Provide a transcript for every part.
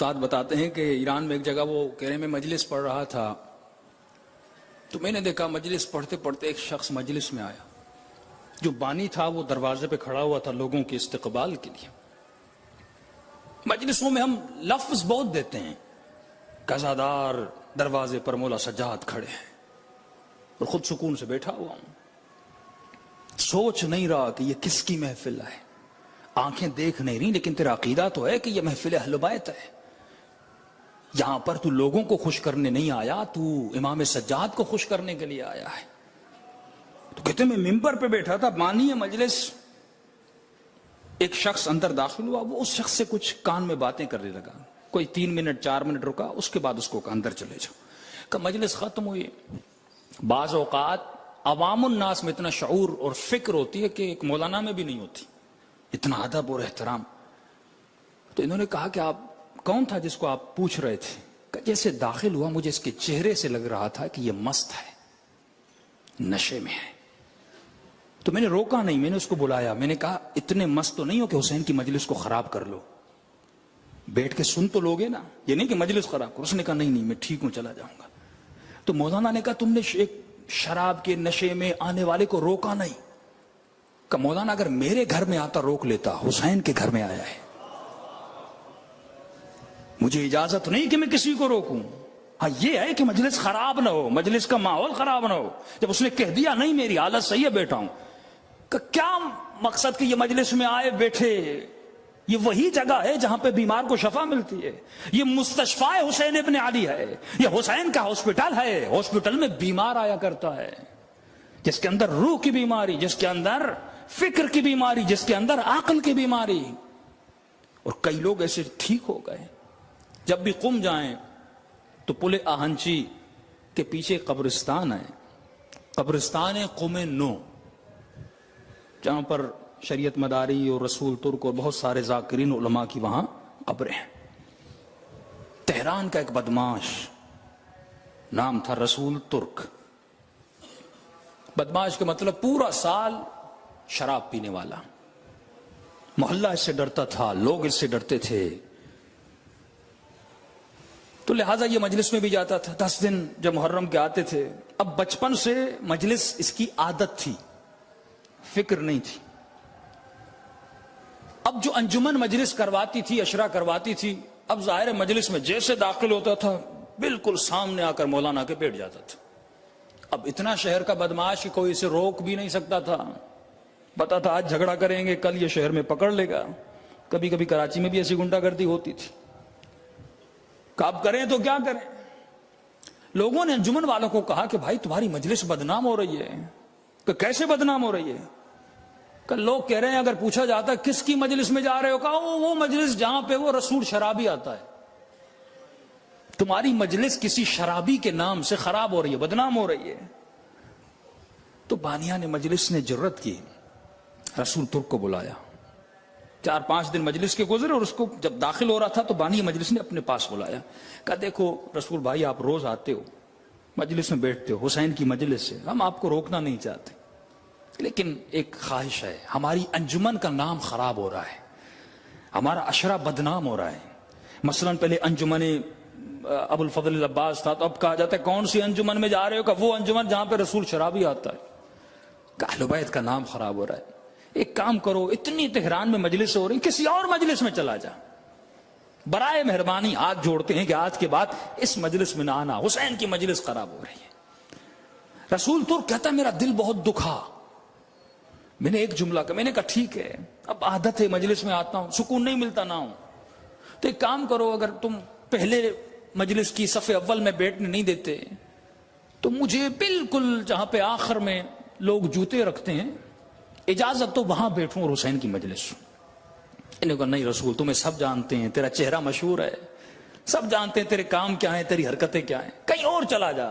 استاد بتاتے ہیں کہ ایران میں ایک جگہ وہ کہہ رہے میں مجلس پڑھ رہا تھا تو میں نے دیکھا مجلس پڑھتے پڑھتے ایک شخص مجلس میں آیا. جو بانی تھا وہ دروازے پہ کھڑا ہوا تھا لوگوں کے استقبال کے لیے. مجلسوں میں ہم لفظ بہت دیتے ہیں, قضادار دروازے پر مولا سجاد کھڑے ہیں, اور خود سکون سے بیٹھا ہوا ہوں, سوچ نہیں رہا کہ یہ کس کی محفل ہے, آنکھیں دیکھ نہیں رہی, لیکن تیرا عقیدہ تو ہے کہ یہ محفل اہل بیت ہے. یہاں پر تو لوگوں کو خوش کرنے نہیں آیا, تو امام سجاد کو خوش کرنے کے لیے آیا ہے. تو کہتے میں ممبر پہ بیٹھا تھا, بانی مجلس, ایک شخص اندر داخل ہوا, وہ اس شخص سے کچھ کان میں باتیں کرنے لگا. کوئی 3 منٹ 4 منٹ رکا, اس کے بعد اس کو اندر چلے جاؤ. کہ مجلس ختم ہوئی. بعض اوقات عوام الناس میں اتنا شعور اور فکر ہوتی ہے کہ ایک مولانا میں بھی نہیں ہوتی, اتنا ادب اور احترام. تو انہوں نے کہا کہ آپ کون تھا جس کو آپ پوچھ رہے تھے؟ کہ جیسے داخل ہوا مجھے اس کے چہرے سے لگ رہا تھا کہ یہ مست ہے, نشے میں ہے. تو میں نے روکا نہیں, میں نے اس کو بلایا, میں نے کہا اتنے مست تو نہیں ہو کہ حسین کی مجلس کو خراب کر لو, بیٹھ کے سن تو لوگے نا, یہ نہیں کہ مجلس خراب کرو. اس نے کہا نہیں نہیں میں ٹھیک ہوں, چلا جاؤں گا. تو مولانا نے کہا تم نے ایک شراب کے نشے میں آنے والے کو روکا نہیں. کہ مولانا اگر میرے گھر میں آتا روک لیتا, حسین کے گھر میں آیا ہے, مجھے اجازت نہیں کہ میں کسی کو روکوں. ہاں یہ ہے کہ مجلس خراب نہ ہو, مجلس کا ماحول خراب نہ ہو. جب اس نے کہہ دیا نہیں میری حالت صحیح ہے بیٹھا ہوں, کہ کیا مقصد کہ یہ مجلس میں آئے بیٹھے, یہ وہی جگہ ہے جہاں پہ بیمار کو شفا ملتی ہے. یہ مستشفیٰ حسین ابن علی ہے, یہ حسین کا ہاسپٹل ہے. ہاسپٹل میں بیمار آیا کرتا ہے, جس کے اندر روح کی بیماری, جس کے اندر فکر کی بیماری, جس کے اندر عقل کی بیماری. اور کئی لوگ ایسے ٹھیک ہو گئے. جب بھی قم جائیں تو پل آہنچی کے پیچھے قبرستان ہے, قبرستان قم نو, جہاں پر شریعت مداری اور رسول ترک اور بہت سارے ذاکرین علماء کی وہاں قبریں ہیں. تہران کا ایک بدماش نام تھا رسول ترک. بدماش کا مطلب پورا سال شراب پینے والا. محلہ اس سے ڈرتا تھا, لوگ اس سے ڈرتے تھے, تو لہٰذا یہ مجلس میں بھی جاتا تھا. 10 دن جب محرم کے آتے تھے. اب بچپن سے مجلس اس کی عادت تھی, فکر نہیں تھی. اب جو انجمن مجلس کرواتی تھی, اشرا کرواتی تھی, اب ظاہر مجلس میں جیسے داخل ہوتا تھا بالکل سامنے آ کر مولانا کے بیٹھ جاتا تھا. اب اتنا شہر کا بدماش کہ کوئی اسے روک بھی نہیں سکتا تھا. پتا تھا آج جھگڑا کریں گے کل یہ شہر میں پکڑ لے گا. کبھی کبھی کراچی میں بھی ایسی گنڈا گردی ہوتی تھی. اب کریں تو کیا کریں. لوگوں نے انجمن والوں کو کہا کہ بھائی تمہاری مجلس بدنام ہو رہی ہے. کہ کیسے بدنام ہو رہی ہے؟ کہ لوگ کہہ رہے ہیں اگر پوچھا جاتا ہے کس کی مجلس میں جا رہے ہو, کہا وہ مجلس جہاں پہ وہ رسول شرابی آتا ہے. تمہاری مجلس کسی شرابی کے نام سے خراب ہو رہی ہے, بدنام ہو رہی ہے. تو بانیان مجلس نے جرت کی, رسول ترک کو بلایا. 4-5 دن مجلس کے گزرے, اور اس کو جب داخل ہو رہا تھا تو بانی مجلس نے اپنے پاس بلایا. کہا دیکھو رسول بھائی آپ روز آتے ہو, مجلس میں بیٹھتے ہو, حسین کی مجلس سے, ہم آپ کو روکنا نہیں چاہتے, لیکن ایک خواہش ہے, ہماری انجمن کا نام خراب ہو رہا ہے, ہمارا اشرا بدنام ہو رہا ہے. مثلا پہلے انجمن ابو الفضل العباس تھا, تو اب کہا جاتا ہے کون سی انجمن میں جا رہے ہو؟ کہ وہ انجمن جہاں پہ رسول شرابی آتا ہے. کہ اہل بیت کا نام خراب ہو رہا ہے. ایک کام کرو, اتنی تہران میں مجلس ہو رہی, کسی اور مجلس میں چلا جا, برائے مہربانی ہاتھ جوڑتے ہیں کہ آج کے بعد اس مجلس میں نہ آنا, حسین کی مجلس خراب ہو رہی ہے. رسول ترک کہتا میرا دل بہت دکھا. میں نے ایک جملہ کہا, میں نے کہا ٹھیک ہے اب عادت ہے, مجلس میں آتا ہوں, سکون نہیں ملتا نہ ہوں, تو ایک کام کرو, اگر تم پہلے مجلس کی صف اول میں بیٹھنے نہیں دیتے تو مجھے بالکل جہاں پہ آخر میں لوگ جوتے رکھتے ہیں, اجازت تو وہاں بیٹھوں اور حسین کی مجلس. انہوں نے کہا نہیں رسول تمہیں سب جانتے ہیں, تیرا چہرہ مشہور ہے, سب جانتے ہیں تیرے کام کیا ہیں, تیری حرکتیں کیا ہیں, کہیں اور چلا جا,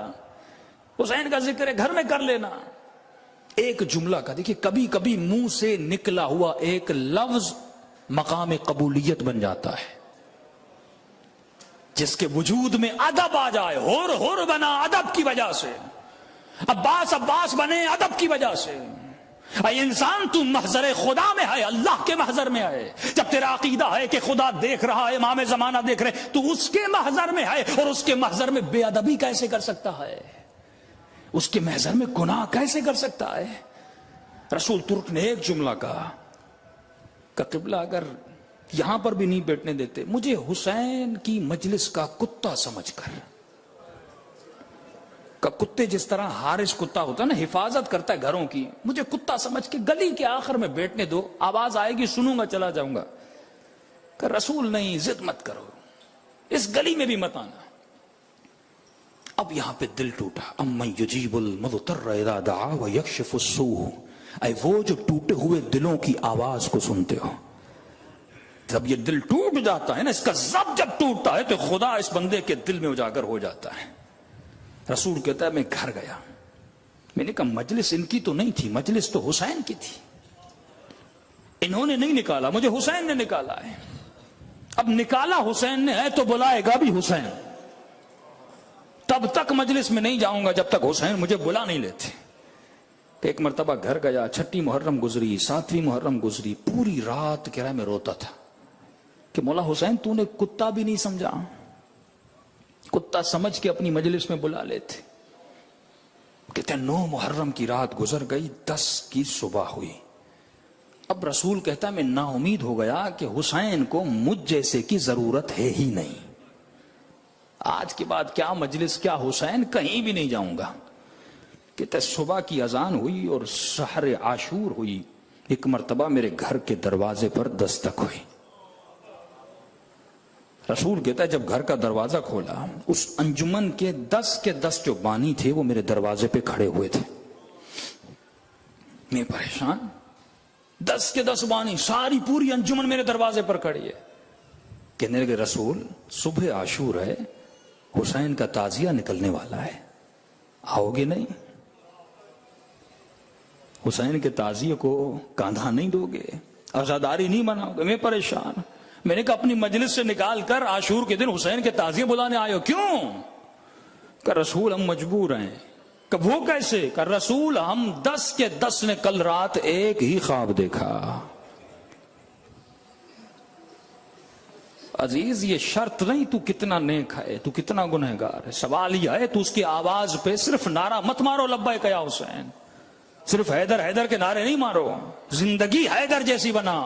حسین کا ذکر ہے گھر میں کر لینا. ایک جملہ کا دیکھیے, کبھی کبھی منہ سے نکلا ہوا ایک لفظ مقام قبولیت بن جاتا ہے. جس کے وجود میں ادب آ جائے, ہور بنا ادب کی وجہ سے, عباس بنے ادب کی وجہ سے, اے انسان تو محضر خدا میں ہے، اللہ کے محضر میں ہے. جب تیرا عقیدہ ہے کہ خدا دیکھ رہا ہے، امام زمانہ دیکھ رہے، تو اس کے محضر میں ہے، اور اس کے محضر میں بے ادبی کیسے کر سکتا ہے؟ اس کے محضر میں گناہ کیسے کر سکتا ہے؟ رسول ترک نے ایک جملہ کہا کہ قبلہ اگر یہاں پر بھی نہیں بیٹھنے دیتے، مجھے حسین کی مجلس کا کتا سمجھ کر، کہ کتے جس طرح حارس کتا ہوتا ہے نا، حفاظت کرتا ہے گھروں کی، مجھے کتا سمجھ کے گلی کے آخر میں بیٹھنے دو، آواز آئے گی سنوں گا چلا جاؤں گا. کہ رسول نہیں، ضد مت کرو، اس گلی میں بھی مت آنا. اب یہاں پہ دل ٹوٹا. امن یجیب المضطر اذا دعا ویکشف السوء، اے وہ جو ٹوٹے ہوئے دلوں کی آواز کو سنتے ہو. جب یہ دل ٹوٹ جاتا ہے نا، اس کا ضبط جب ٹوٹتا ہے تو خدا اس بندے کے دل میں اجاگر ہو جاتا ہے. رسول کہتا ہے میں گھر گیا، میں نے کہا مجلس ان کی تو نہیں تھی، مجلس تو حسین کی تھی. انہوں نے نہیں نکالا، مجھے حسین نے نکالا ہے. اب نکالا حسین نے ہے تو بلائے گا بھی حسین. تب تک مجلس میں نہیں جاؤں گا جب تک حسین مجھے بلا نہیں لیتے. ایک مرتبہ گھر گیا، 6 محرم گزری، 7 محرم گزری، پوری رات کرائے میں روتا تھا کہ مولا حسین تو نے کتا بھی نہیں سمجھا، کتا سمجھ کے اپنی مجلس میں بلا لیتے. کہتے ہیں 9 محرم کی رات گزر گئی، 10 کی صبح ہوئی. اب رسول کہتا ہے میں نا امید ہو گیا کہ حسین کو مجھ جیسے کی ضرورت ہے ہی نہیں، آج کے بعد کیا مجلس کیا حسین، کہیں بھی نہیں جاؤں گا. کہتا ہے صبح کی اذان ہوئی اور سحر عاشور ہوئی. ایک مرتبہ میرے گھر کے دروازے پر دستک ہوئی. رسول کہتا ہے جب گھر کا دروازہ کھولا، اس انجمن کے 10 جو بانی تھے وہ میرے دروازے پہ کھڑے ہوئے تھے. میں پریشان، 10 بانی، ساری پوری انجمن میرے دروازے پر کھڑی ہے. کہنے لگے رسول صبح عاشور ہے، حسین کا تعزیہ نکلنے والا ہے، آؤ گے نہیں؟ حسین کے تعزیے کو کاندھا نہیں دو گے، عزاداری نہیں مناؤ گے؟ میں پریشان. میں نے کہا اپنی مجلس سے نکال کر عاشور کے دن حسین کے تعزیے بلانے آئے ہو، کیوں؟ کہ رسول ہم مجبور ہیں. کہ وہ کیسے؟ کہ رسول ہم 10 نے کل رات ایک ہی خواب دیکھا. عزیز یہ شرط نہیں تو کتنا نیک ہے، تو کتنا گنہگار ہے، سوال یہ ہے تو اس کی آواز پہ صرف نعرہ مت مارو لبیک یا حسین، صرف حیدر حیدر کے نعرے نہیں مارو، زندگی حیدر جیسی بنا.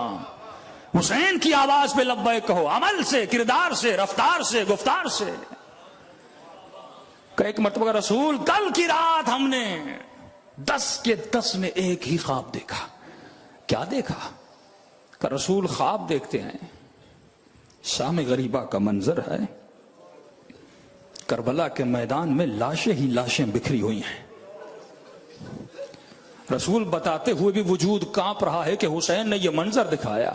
حسین کی آواز پہ لبیک کہو، عمل سے، کردار سے، رفتار سے، گفتار سے. کہ ایک مرتبہ رسول کل کی رات ہم نے 10 نے ایک ہی خواب دیکھا. کیا دیکھا؟ کہ رسول خواب دیکھتے ہیں، شام غریبہ کا منظر ہے، کربلا کے میدان میں لاشیں ہی لاشیں بکھری ہوئی ہیں. رسول بتاتے ہوئے بھی وجود کانپ رہا ہے کہ حسین نے یہ منظر دکھایا،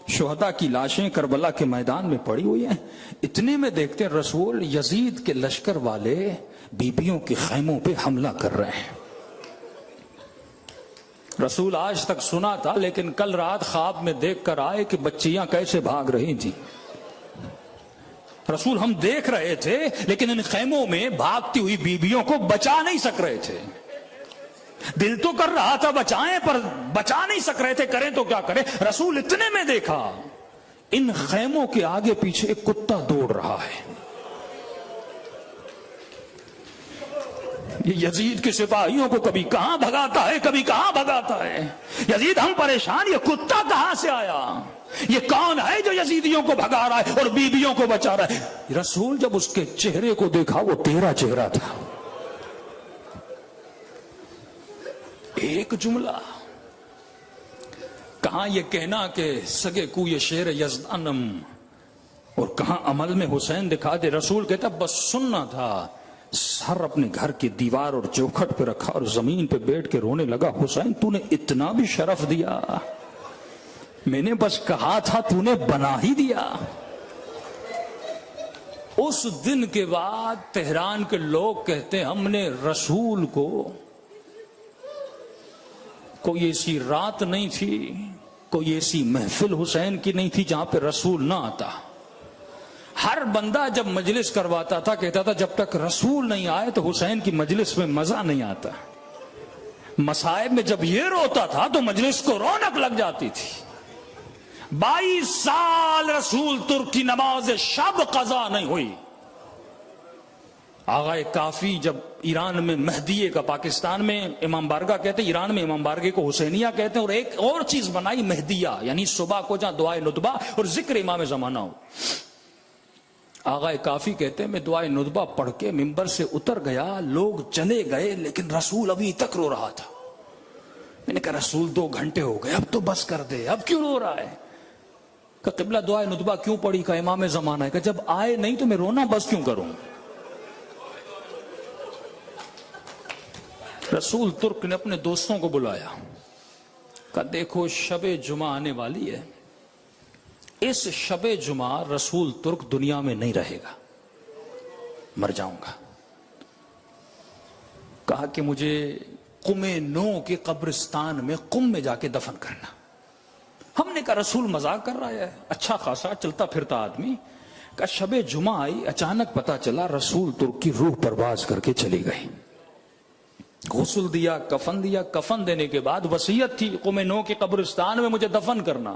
شہداء کی لاشیں کربلا کے میدان میں پڑی ہوئی ہیں. اتنے میں دیکھتے رسول یزید کے لشکر والے بیبیوں کے خیموں پہ حملہ کر رہے ہیں. رسول آج تک سنا تھا لیکن کل رات خواب میں دیکھ کر آئے کہ بچیاں کیسے بھاگ رہی تھیں. رسول ہم دیکھ رہے تھے لیکن ان خیموں میں بھاگتی ہوئی بیبیوں کو بچا نہیں سک رہے تھے. دل تو کر رہا تھا بچائیں، پر بچا نہیں سک رہے تھے، کریں تو کیا کریں. رسول اتنے میں دیکھا ان خیموں کے آگے پیچھے ایک کتا دوڑ رہا ہے. یہ یزید کے سپاہیوں کو کبھی کہاں بھگاتا ہے، کبھی کہاں بھگاتا ہے. یزید ہم پریشان، یہ کتا کہاں سے آیا، یہ کون ہے جو یزیدیوں کو بھگا رہا ہے اور بیبیوں کو بچا رہا ہے. رسول جب اس کے چہرے کو دیکھا وہ تیرا چہرہ تھا. ایک جملہ، کہاں یہ کہنا کہ سگے کوئے شیر یزدانم، اور کہاں عمل میں حسین دکھا دے. رسول کہتا بس سننا تھا. سر اپنے گھر کی دیوار اور چوکھٹ پہ رکھا اور زمین پہ بیٹھ کے رونے لگا. حسین تو نے اتنا بھی شرف دیا، میں نے بس کہا تھا تو نے بنا ہی دیا. اس دن کے بعد تہران کے لوگ کہتے ہم نے رسول کو، کوئی ایسی رات نہیں تھی، کوئی ایسی محفل حسین کی نہیں تھی جہاں پہ رسول نہ آتا. ہر بندہ جب مجلس کرواتا تھا کہتا تھا جب تک رسول نہیں آئے تو حسین کی مجلس میں مزہ نہیں آتا. مصائب میں جب یہ روتا تھا تو مجلس کو رونق لگ جاتی تھی. 22 سال رسول ترک کی نماز شب قضا نہیں ہوئی. آغا کافی جب ایران میں مہدیے کا، پاکستان میں امام بارگاہ کہتے ہیں، ایران میں امام بارگاہ کو حسینیہ کہتے ہیں، اور ایک اور چیز بنائی مہدیہ، یعنی صبح کو جہاں دعائے ندبہ اور ذکر امام زمانہ ہو. آغا کافی کہتے ہیں میں دعائے ندبہ پڑھ کے ممبر سے اتر گیا، لوگ چلے گئے لیکن رسول ابھی تک رو رہا تھا. میں نے کہا رسول 2 گھنٹے ہو گئے، اب تو بس کر دے، اب کیوں رو رہا ہے؟ کہ قبلہ دعائے ندبہ کیوں پڑھی؟ کہ امام زمانہ ہے. کہ جب آئے نہیں تو میں رونا بس کیوں کروں؟ رسول ترک نے اپنے دوستوں کو بلایا، کہا دیکھو شب جمعہ آنے والی ہے، اس شب جمعہ رسول ترک دنیا میں نہیں رہے گا، مر جاؤں گا. کہا کہ مجھے قم نو کے قبرستان میں قم میں جا کے دفن کرنا. ہم نے کہا رسول مذاق کر رہا ہے، اچھا خاصا چلتا پھرتا آدمی. کہا شب جمعہ آئی، اچانک پتا چلا رسول ترک کی روح پرواز کر کے چلی گئی. غسل دیا، کفن دیا، کفن دینے کے بعد وصیت تھی قم نو کے قبرستان میں مجھے دفن کرنا.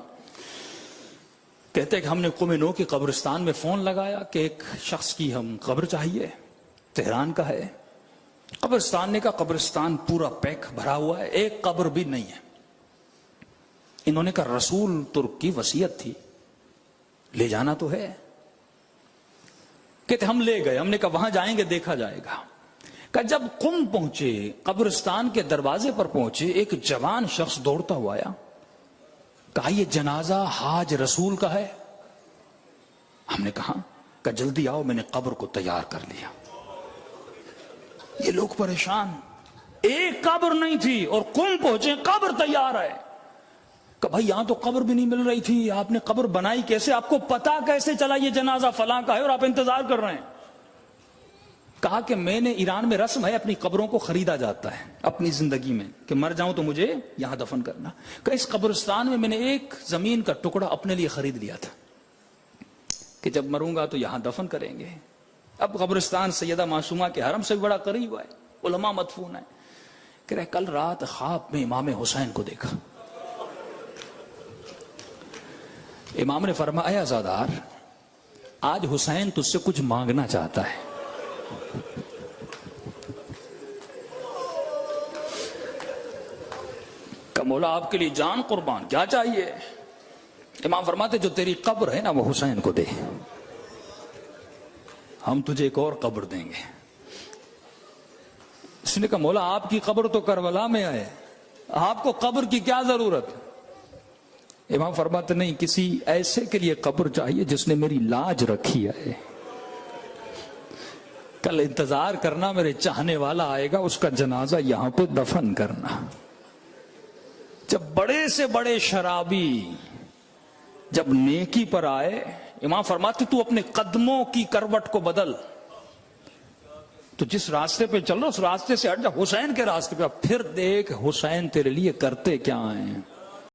کہتے کہ ہم نے قم نو کے قبرستان میں فون لگایا کہ ایک شخص کی ہم قبر چاہیے، تہران کا ہے. قبرستان نے کہا قبرستان پورا پیک بھرا ہوا ہے، ایک قبر بھی نہیں ہے. انہوں نے کہا رسول ترک کی وصیت تھی، لے جانا تو ہے. کہتے ہم لے گئے، ہم نے کہا وہاں جائیں گے دیکھا جائے گا. کہ جب قم پہنچے، قبرستان کے دروازے پر پہنچے، ایک جوان شخص دوڑتا ہوا آیا. کہا یہ جنازہ حاج رسول کا ہے؟ ہم نے کہا کہ جلدی آؤ، میں نے قبر کو تیار کر لیا. یہ لوگ پریشان، ایک قبر نہیں تھی اور قم پہنچے قبر تیار ہے. کہ بھائی یہاں تو قبر بھی نہیں مل رہی تھی، آپ نے قبر بنائی کیسے؟ آپ کو پتا کیسے چلا یہ جنازہ فلاں کا ہے اور آپ انتظار کر رہے ہیں؟ کہا کہ میں نے، ایران میں رسم ہے اپنی قبروں کو خریدا جاتا ہے اپنی زندگی میں، کہ مر جاؤں تو مجھے یہاں دفن کرنا. کہ اس قبرستان میں میں نے ایک زمین کا ٹکڑا اپنے لیے خرید لیا تھا کہ جب مروں گا تو یہاں دفن کریں گے. اب قبرستان سیدہ معصومہ کے حرم سے بڑا قریب ہے، علماء مدفون ہے. کہ رہے کل رات خواب میں امام حسین کو دیکھا. امام نے فرمایا زادار آج حسین تجھ سے کچھ مانگنا چاہتا ہے. کہ مولا آپ کے لیے جان قربان، کیا چاہیے؟ امام فرماتے جو تیری قبر ہے نا وہ حسین کو دے، ہم تجھے ایک اور قبر دیں گے. اس نے کہا مولا آپ کی قبر تو کربلا میں ہے، آپ کو قبر کی کیا ضرورت؟ امام فرماتے نہیں، کسی ایسے کے لیے قبر چاہیے جس نے میری لاج رکھی ہے. کل انتظار کرنا، میرے چاہنے والا آئے گا، اس کا جنازہ یہاں پہ دفن کرنا. جب بڑے سے بڑے شرابی جب نیکی پر آئے، امام فرماتے تو اپنے قدموں کی کروٹ کو بدل، تو جس راستے پہ چل رہا اس راستے سے ہٹ جا، حسین کے راستے پہ پھر دیکھ حسین تیرے لیے کرتے کیا ہیں.